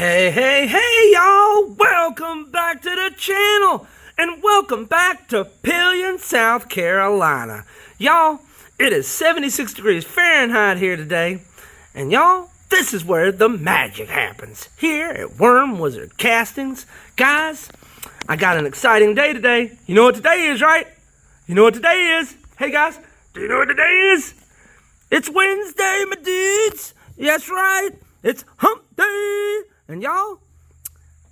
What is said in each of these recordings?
Hey, y'all! Welcome back to the channel! And welcome back to Pelion, South Carolina. Y'all, it is 76 degrees Fahrenheit here today. And y'all, this is where the magic happens. Here at Worm Wizard Castings. Guys, I got an exciting day today. You know what today is, right? You know what today is? Hey guys, do you know what today is? It's Wednesday, my dudes! That's right, it's hump day! And y'all,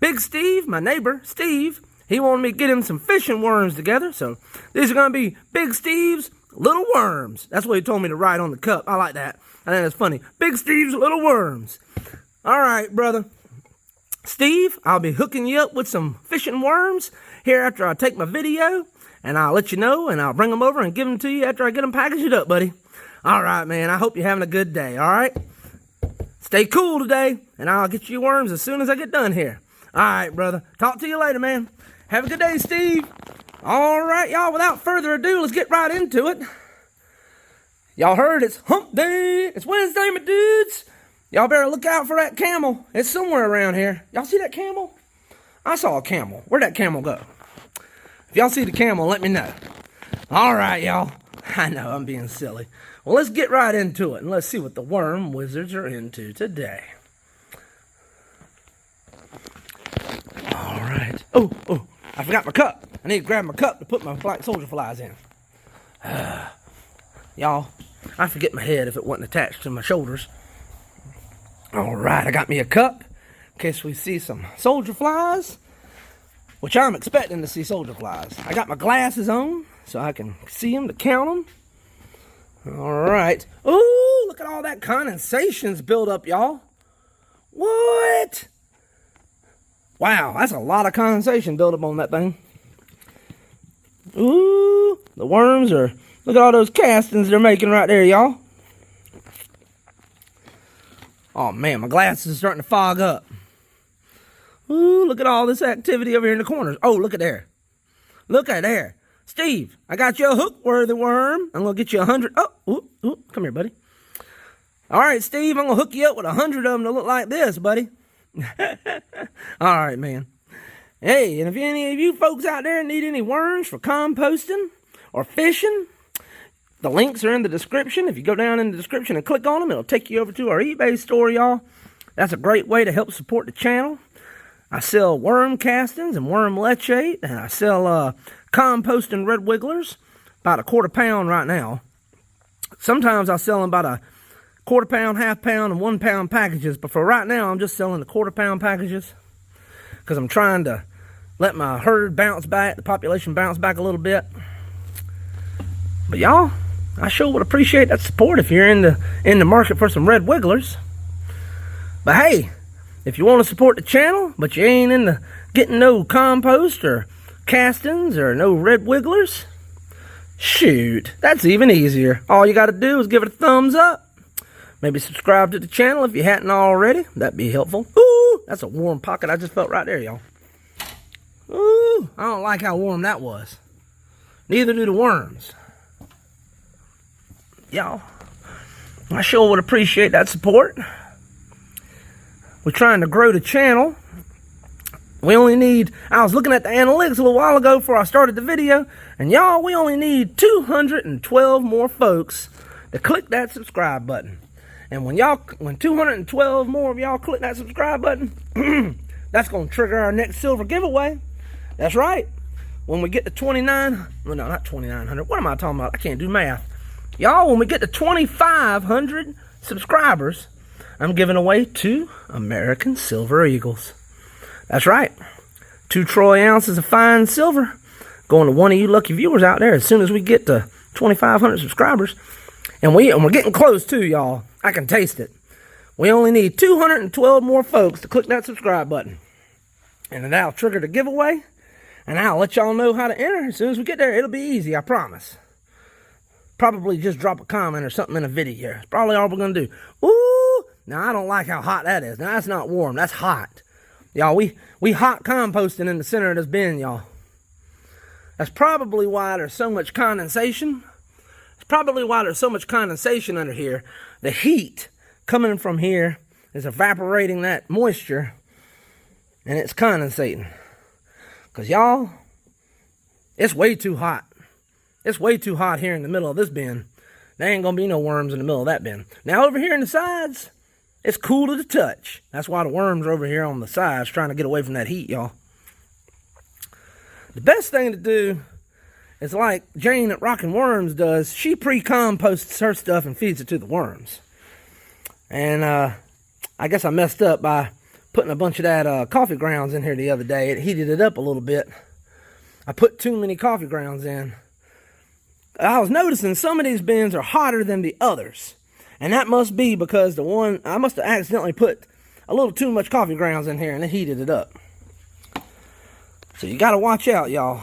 Big Steve, my neighbor, Steve, he wanted me to get him some fishing worms together. So these are going to be Big Steve's Little Worms. That's what he told me to write on the cup. I like that. I think that's funny. Big Steve's Little Worms. All right, brother. Steve, I'll be hooking you up with some fishing worms here after I take my video. And I'll let you know, and I'll bring them over and give them to you after I get them packaged up, buddy. All right, man. I hope you're having a good day, all right? Stay cool today, and I'll get you worms as soon as I get done here. All right, brother. Talk to you later, man. Have a good day, Steve. All right, y'all. Without further ado, let's get right into it. Y'all heard it's hump day. It's Wednesday, my dudes. Y'all better look out for that camel. It's somewhere around here. Y'all see that camel? I saw a camel. Where'd that camel go? If y'all see the camel, let me know. All right, y'all. I know, I'm being silly. Well, let's get right into it, and let's see what the worm wizards are into today. All right. Oh, I forgot my cup. I need to grab my cup to put my black soldier flies in. Y'all, I forget my head if it wasn't attached to my shoulders. All right, I got me a cup in case we see some soldier flies, which I'm expecting to see soldier flies. I got my glasses on so I can see them to count them. All right. Ooh, look at all that condensation's built up, y'all. What? Wow, that's a lot of condensation built up on that thing. Ooh, the worms are, look at all those castings they're making right there, y'all. Oh, man, my glasses are starting to fog up. Ooh, look at all this activity over here in the corners. Oh, look at there. Look at there. Steve, I got you a hook-worthy worm. I'm going to get you 100. Oh, come here, buddy. All right, Steve, I'm going to hook you up with 100 of them to look like this, buddy. All right, man. Hey, and if any of you folks out there need any worms for composting or fishing, the links are in the description. If you go down in the description and click on them, it'll take you over to our eBay store, y'all. That's a great way to help support the channel. I sell worm castings and worm leachate, and I sell Composting Red Wigglers, about a quarter pound right now. Sometimes I sell them about a quarter pound, half pound, and 1 pound packages, but for right now, I'm just selling the quarter pound packages because I'm trying to let my herd bounce back, the population bounce back a little bit. But y'all, I sure would appreciate that support if you're in the market for some red wigglers. But hey, if you want to support the channel, but you ain't into getting no compost or castings or no red wigglers, shoot, that's even easier. All you got to do is give it a thumbs up. Maybe subscribe to the channel if you hadn't already. That'd be helpful. Ooh, that's a warm pocket I just felt right there, y'all. Ooh, I don't like how warm that was. Neither do the worms. Y'all, I sure would appreciate that support. We're trying to grow the channel. We only need, I was looking at the analytics a little while ago before I started the video, and y'all, we only need 212 more folks to click that subscribe button. And when 212 more of y'all click that subscribe button, that's going to trigger our next silver giveaway. That's right. When we get to 29, well, no, not 2,900. What am I talking about? I can't do math. Y'all, when we get to 2,500 subscribers, I'm giving away 2 American Silver Eagles. That's right. 2 troy ounces of fine silver going to one of you lucky viewers out there as soon as we get to 2,500 subscribers. And we're getting close too, y'all. I can taste it. We only need 212 more folks to click that subscribe button. And then that'll trigger the giveaway. And I'll let y'all know how to enter as soon as we get there. It'll be easy, I promise. Probably just drop a comment or something in a video. It's probably all we're going to do. Ooh! Now, I don't like how hot that is. Now, that's not warm. That's hot. Y'all, we hot composting in the center of this bin, y'all. That's probably why there's so much condensation. It's probably why there's so much condensation under here. The heat coming from here is evaporating that moisture and it's condensating. Because, y'all, it's way too hot. It's way too hot here in the middle of this bin. There ain't going to be no worms in the middle of that bin. Now, over here in the sides, it's cool to the touch. That's why the worms are over here on the sides trying to get away from that heat, y'all. The best thing to do is like Jane at Rockin' Worms does. She pre-composts her stuff and feeds it to the worms. And I guess I messed up by putting a bunch of that coffee grounds in here the other day. It heated it up a little bit. I put too many coffee grounds in. I was noticing some of these bins are hotter than the others. And that must be because I must have accidentally put a little too much coffee grounds in here and it heated it up. So you got to watch out, y'all.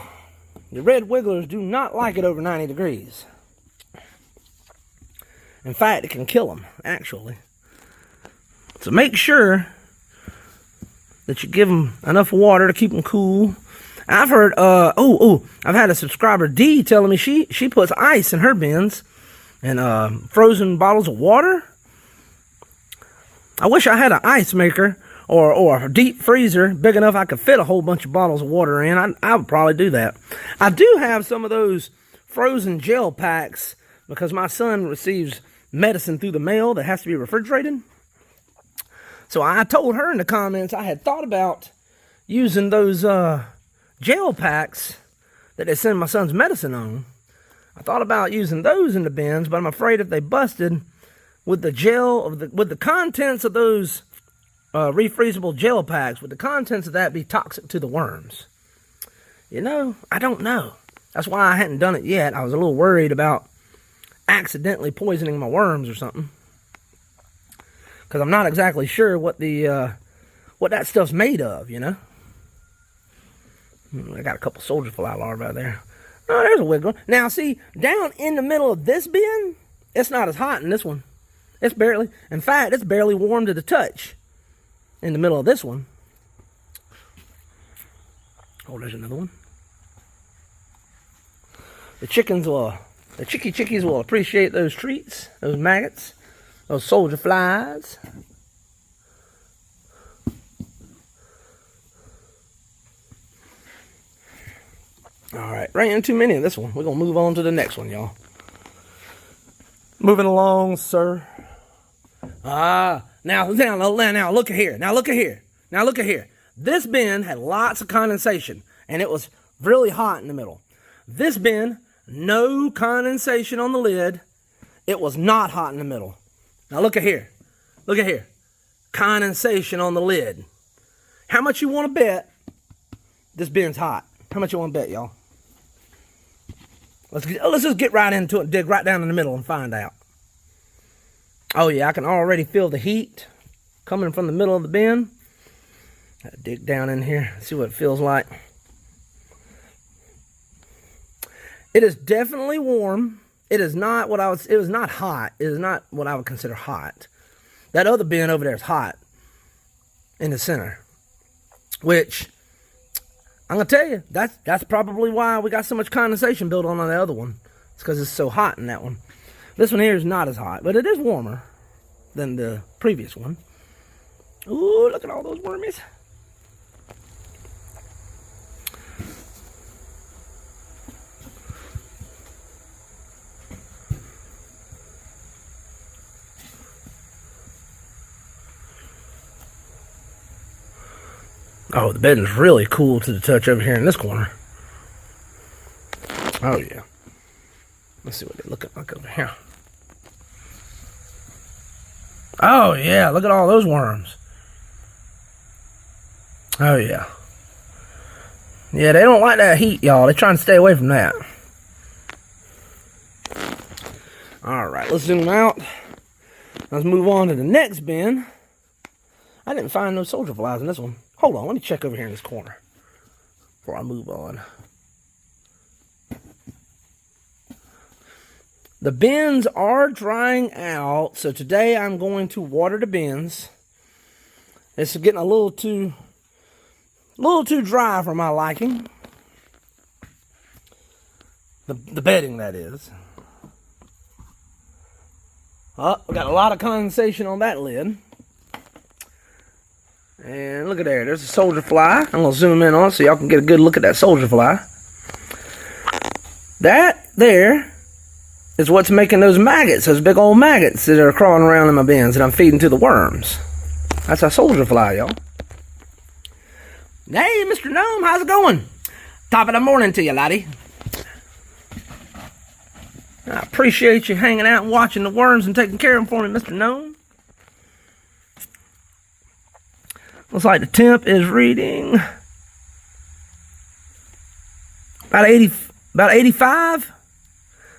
The red wigglers do not like it over 90 degrees. In fact, it can kill them, actually. So make sure that you give them enough water to keep them cool. I've heard, I've had a subscriber, D, telling me she puts ice in her bins and frozen bottles of water. I wish I had an ice maker or a deep freezer big enough I could fit a whole bunch of bottles of water in. I would probably do that. I do have some of those frozen gel packs because my son receives medicine through the mail that has to be refrigerated. So I told her in the comments I had thought about using those gel packs that they send my son's medicine on. I thought about using those in the bins, but I'm afraid if they busted with the gel, with the contents of those refreezable gel packs, would the contents of that be toxic to the worms? You know, I don't know. That's why I hadn't done it yet. I was a little worried about accidentally poisoning my worms or something. Because I'm not exactly sure what that stuff's made of, you know. I got a couple soldier fly larvae out there. Oh, there's a wiggle. Now, see, down in the middle of this bin, it's not as hot in this one. It's barely, in fact, it's barely warm to the touch in the middle of this one. Oh, there's another one. The chickies will appreciate those treats, those maggots, those soldier flies. Alright, ran too many of this one. We're going to move on to the next one, y'all. Moving along, sir. Now look at here. Now look at here. Now look at here. This bin had lots of condensation, and it was really hot in the middle. This bin, no condensation on the lid. It was not hot in the middle. Now look at here. Look at here. Condensation on the lid. How much you want to bet this bin's hot? How much you want to bet, y'all? Let's just get right into it, dig right down in the middle and find out. Oh yeah, I can already feel the heat coming from the middle of the bin. Gotta dig down in here, see what it feels like. It is definitely warm. It is not what it was not hot. It is not what I would consider hot. That other bin over there is hot in the center, which I'm going to tell you, that's probably why we got so much condensation built on the other one. It's because it's so hot in that one. This one here is not as hot, but it is warmer than the previous one. Ooh, look at all those wormies. Oh, the bed is really cool to the touch over here in this corner. Oh, yeah. Let's see what they look like over here. Oh, yeah. Look at all those worms. Oh, yeah. Yeah, they don't like that heat, y'all. They're trying to stay away from that. Alright, let's zoom out. Let's move on to the next bin. I didn't find no soldier flies in this one. Hold on, let me check over here in this corner before I move on. The bins are drying out, so today I'm going to water the bins. It's getting a little too dry for my liking. The bedding, that is. Oh, we got a lot of condensation on that lid. And look at there, there's a soldier fly. I'm going to zoom in on it so y'all can get a good look at that soldier fly. That there is what's making those maggots, those big old maggots that are crawling around in my bins that I'm feeding to the worms. That's a soldier fly, y'all. Hey, Mr. Gnome, how's it going? Top of the morning to you, laddie. I appreciate you hanging out and watching the worms and taking care of them for me, Mr. Gnome. Looks like the temp is reading about 85.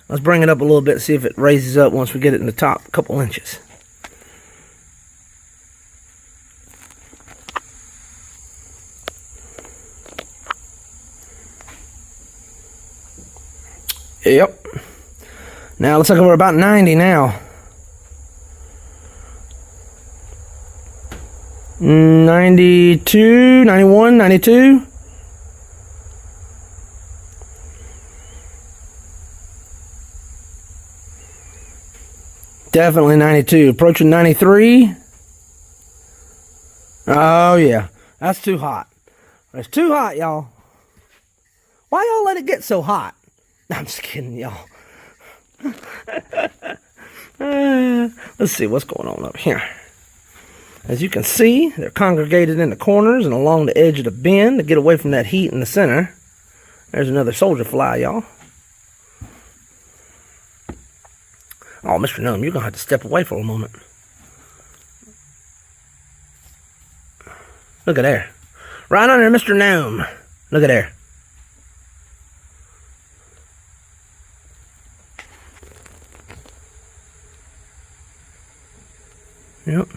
Let's bring it up a little bit, see if it raises up once we get it in the top couple inches. Yep. Now it looks like we're about 90 now. 92, 91, 92. Definitely 92. Approaching 93. Oh, yeah. That's too hot. It's too hot, y'all. Why y'all let it get so hot? I'm just kidding, y'all. Let's see what's going on up here. As you can see, they're congregated in the corners and along the edge of the bin to get away from that heat in the center. There's another soldier fly, y'all. Oh, Mr. Gnome, you're going to have to step away for a moment. Look at there. Right under Mr. Gnome. Look at there. Yep.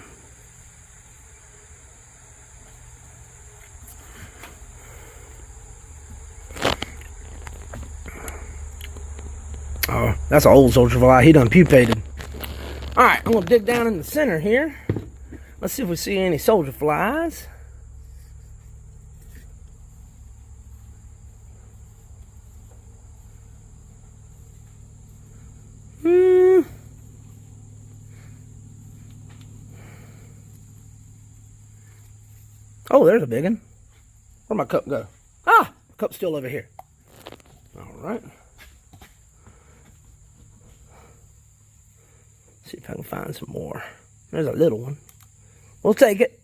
Oh, that's an old soldier fly. He done pupated. Alright, I'm going to dig down in the center here. Let's see if we see any soldier flies. Oh, there's a big one. Where'd my cup go? Ah, cup's still over here. Alright. See if I can find some more. There's a little one. We'll take it.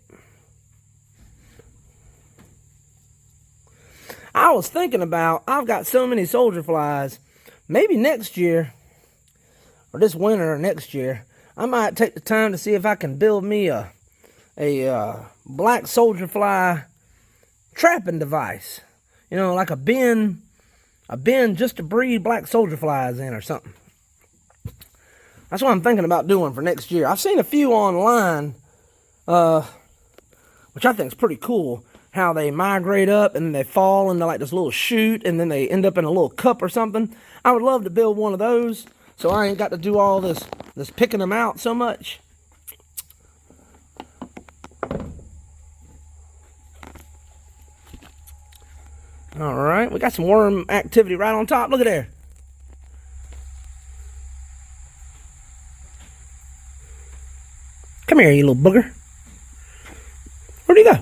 I was thinking about, I've got so many soldier flies, maybe next year, or this winter or next year, I might take the time to see if I can build me a black soldier fly trapping device. You know, like a bin just to breed black soldier flies in or something. That's what I'm thinking about doing for next year. I've seen a few online, which I think is pretty cool, how they migrate up and they fall into like this little chute and then they end up in a little cup or something. I would love to build one of those so I ain't got to do all this picking them out so much. Alright, we got some worm activity right on top. Look at there. Come here, you little booger. Where'd he go?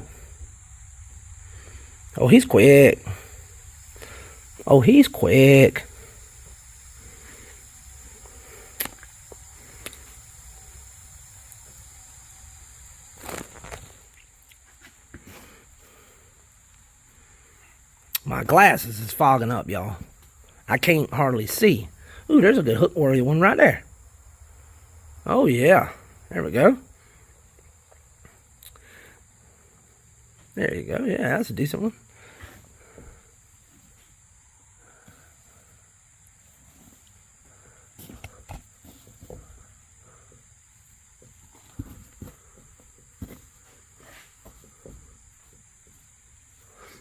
Oh, he's quick. Oh, he's quick. My glasses is fogging up, y'all. I can't hardly see. Ooh, there's a good hook-worthy one right there. Oh, yeah. There we go. There you go. Yeah, that's a decent one.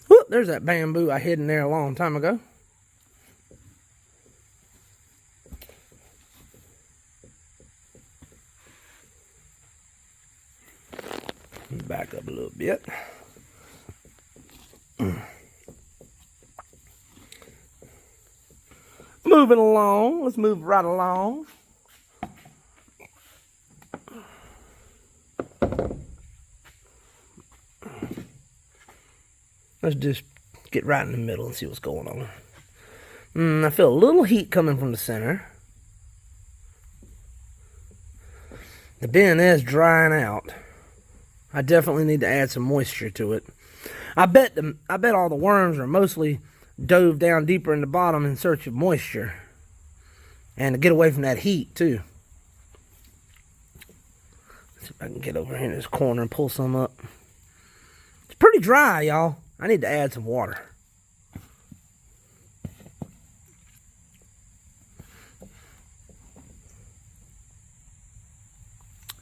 Whoop, there's that bamboo I hid in there a long time ago. Back up a little bit. Moving along. Let's move right along. Let's just get right in the middle and see what's going on. I feel a little heat coming from the center. The bin is drying out. I definitely need to add some moisture to it. I bet all the worms are mostly dove down deeper in the bottom in search of moisture. And to get away from that heat, too. Let's see if I can get over here in this corner and pull some up. It's pretty dry, y'all. I need to add some water.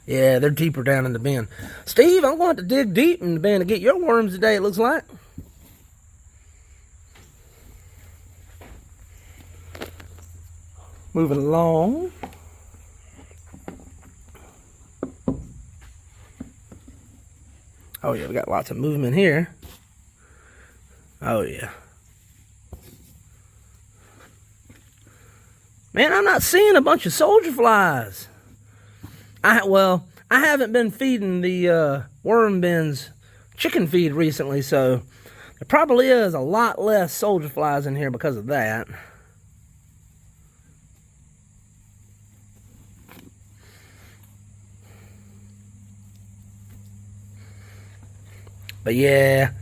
Yeah, they're deeper down in the bin. Steve, I'm going to dig deep in the bin to get your worms today, it looks like. Moving along. Oh yeah, we got lots of movement here. Oh yeah. Man, I'm not seeing a bunch of soldier flies. I haven't been feeding the worm bins chicken feed recently, so there probably is a lot less soldier flies in here because of that. But yeah,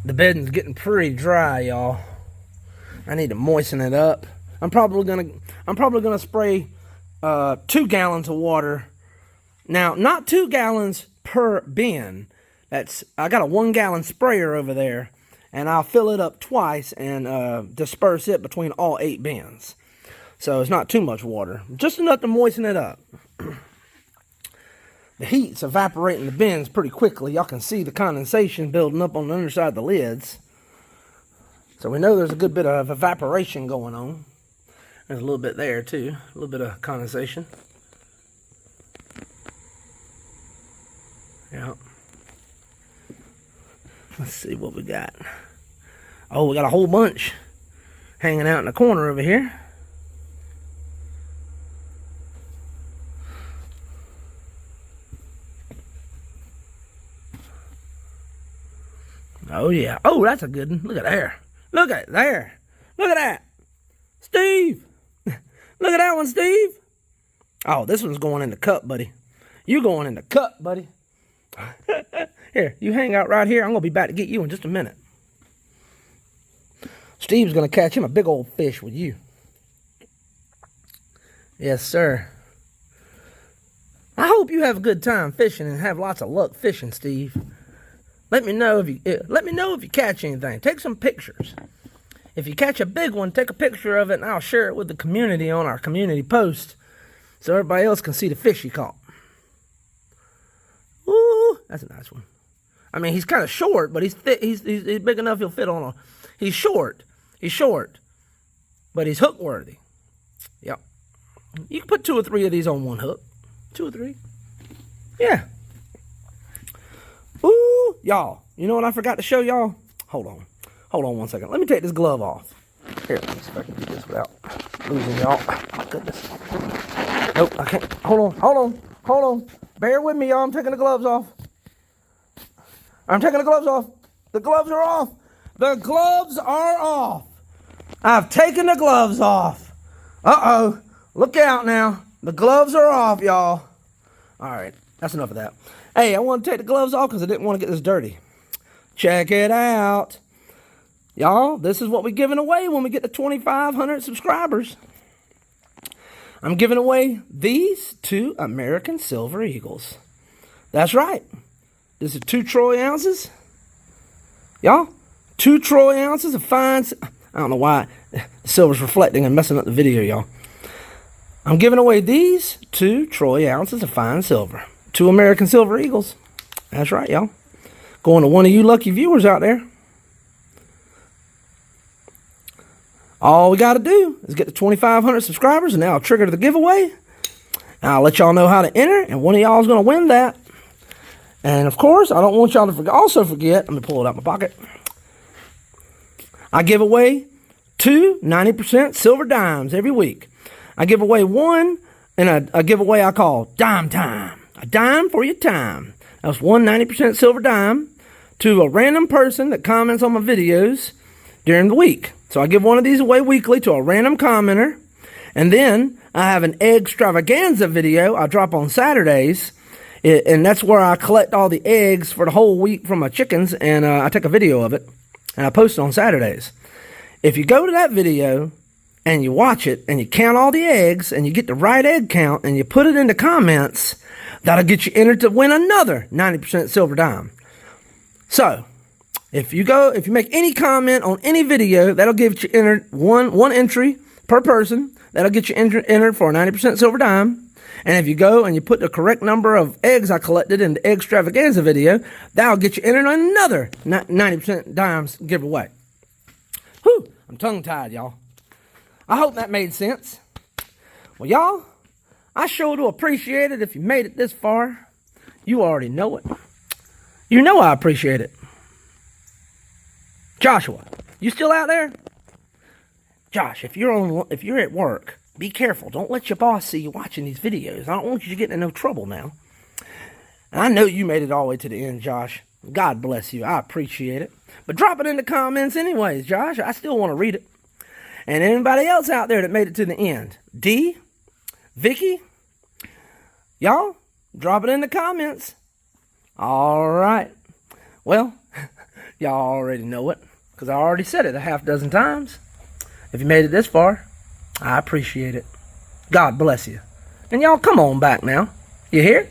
the bedding's getting pretty dry, y'all. I need to moisten it up. I'm probably gonna spray 2 gallons of water. Now, not 2 gallons per bin. I got a 1 gallon sprayer over there, and I'll fill it up twice and disperse it between all 8 bins. So it's not too much water, just enough to moisten it up. The heat's evaporating the bins pretty quickly. Y'all can see the condensation building up on the underside of the lids. So we know there's a good bit of evaporation going on. There's a little bit there too, a little bit of condensation. Yeah. Let's see what we got. Oh, we got a whole bunch hanging out in the corner over here. Oh yeah. Oh, that's a good one. Look at there. Look at there. Look at that. Steve. Look at that one, Steve. Oh, this one's going in the cup, buddy. You going in the cup, buddy. Here, you hang out right here. I'm going to be back to get you in just a minute. Steve's going to catch him a big old fish with you. Yes, sir. I hope you have a good time fishing and have lots of luck fishing, Steve. Let me know if you catch anything. Take some pictures. If you catch a big one, take a picture of it, and I'll share it with the community on our community post so everybody else can see the fish you caught. Ooh, that's a nice one. I mean, he's kind of short, but he's thick. He's big enough he'll fit on a... He's short, but he's hook worthy. Yep. You can put 2 or 3 of these on one hook. 2 or 3. Yeah. Ooh, y'all. You know what I forgot to show y'all? Hold on. Hold on one second. Let me take this glove off. Here, let me see if I can do this without losing y'all. My goodness. Nope, I can't. Hold on. Bear with me, y'all. I'm taking the gloves off. The gloves are off. The gloves are off. I've taken the gloves off. Uh-oh. Look out now. The gloves are off, y'all. All right. That's enough of that. Hey, I want to take the gloves off because I didn't want to get this dirty. Check it out. Y'all, this is what we're giving away when we get to 2,500 subscribers. I'm giving away these 2 American Silver Eagles. That's right. This is 2 troy ounces. Y'all, 2 troy ounces of fine... I don't know why the silver's reflecting and messing up the video, y'all. I'm giving away these 2 troy ounces of fine silver. 2 American Silver Eagles. That's right, y'all. Going to one of you lucky viewers out there. All we got to do is get to 2,500 subscribers, and now I'll trigger the giveaway. And I'll let y'all know how to enter, and one of y'all is going to win that. And, of course, I don't want y'all to also forget. Let me pull it out of my pocket. I give away 2 90% silver dimes every week. I give away one in a giveaway I call Dime Time. A dime for your time. That's 1 90% silver dime, to a random person that comments on my videos during the week. So I give one of these away weekly to a random commenter. And then I have an egg extravaganza video I drop on Saturdays. And that's where I collect all the eggs for the whole week from my chickens. And I take a video of it. And I post it on Saturdays. If you go to that video and you watch it and you count all the eggs and you get the right egg count and you put it in the comments, that'll get you entered to win another 90% silver dime. So, if you make any comment on any video, that'll give you entered one entry per person. That'll get you entered for a 90% silver dime. And if you go and you put the correct number of eggs I collected in the egg extravaganza video, that'll get you entered on another 90% dimes giveaway. Whew, I'm tongue-tied, y'all. I hope that made sense. Well, y'all, I sure do appreciate it if you made it this far. You already know it. You know I appreciate it. Joshua, you still out there? Josh, if you're at work, be careful. Don't let your boss see you watching these videos. I don't want you to get in no trouble now. And I know you made it all the way to the end, Josh. God bless you. I appreciate it. But drop it in the comments anyways, Josh. I still want to read it. And anybody else out there that made it to the end. D, Vicky, y'all, drop it in the comments. All right. Well, y'all already know it, because I already said it a half dozen times. If you made it this far, I appreciate it. God bless you. And y'all, come on back now. You hear?